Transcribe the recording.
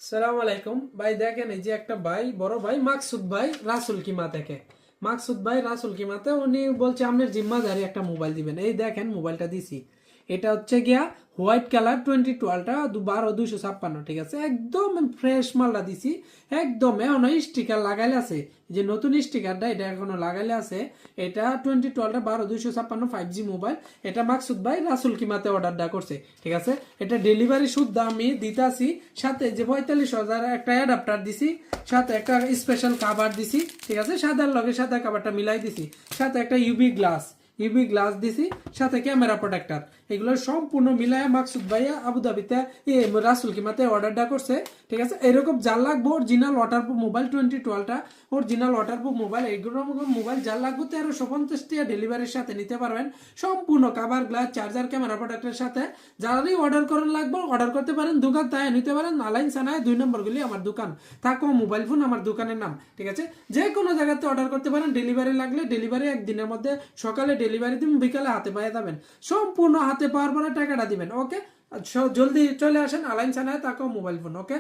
সালাম আলাইকুম ভাই। দেখেন এই যে একটা ভাই, বড় ভাই মাকসুদ ভাই রাসুল কিমা থেকে, মাকসুদ ভাই রাসুল কিমাতে উনি বলছে আপনার জিম্মাদারি একটা মোবাইল দিবেন। এই দেখেন মোবাইলটা দিছি, এটা হচ্ছে গিয়া হোয়াইট কালার 2012টা 12 256, ঠিক আছে, একদম ফ্রেশ মালটা দিছি একদম। এখনো স্টিকার লাগাইলে আছে, যে নতুন স্টিকারটা এটা এখনো লাগাইলে আছে। এটা 2012টা 12 256 5G মোবাইল। এটা মাকসুদ ভাই রাসুল কিমাতে অর্ডারটা করছে, ঠিক আছে। এটা ডেলিভারি শুদ্ধ আমি দিতাছি, সাথে যে 45,000 একটা অ্যাডাপ্টার দিছি, সাথে একটা স্পেশাল কাভার দিছি, ঠিক আছে, সাদার লগে সাদা কাভারটা মিলাই দিছি, সাথে একটা ইউবি গ্লাস দিছি, সাথে ক্যামেরা প্রোটেক্টর। এগুলো সম্পূর্ণ মিলায় মাকসুদ ভাইয়া আবুধাবিতে রাসুল কিমাতে অর্ডারটা করছে, ঠিক আছে। এরকম যার লাগবে অরিজিনাল ওয়াটারপ্রুফ মোবাইল 2012টা অরিজিনাল ওয়াটারপ্রুফ মোবাইল, এইগুলো মোবাইল যার লাগবে 1350 টাকা ডেলিভারির সাথে নিতে পারবেন, সম্পূর্ণ কাভার গ্লাস চার্জার ক্যামেরা প্রোটেক্টরের সাথে। যারাই অর্ডার করার লাগবে অর্ডার করতে পারেন, দোকান তাই নিতে পারেন। নালাইন সানায় 2 নম্বরগুলি আমার দোকান, থাকো মোবাইল ফোন আমার দোকানের নাম, ঠিক আছে। যে কোনো জায়গাতে অর্ডার করতে পারেন। ডেলিভারি লাগলে ডেলিভারি একদিনের মধ্যে, সকালে ডেলিভারি দিন, বিকালে হাতে পায়ে যাবেন, সম্পূর্ণ হাতে পাওয়ার পরে টাকাটা দিবেন। ওকে, জলদি চলে আসেন আলাইন সানায়, থাকো মোবাইল ফোন। ওকে।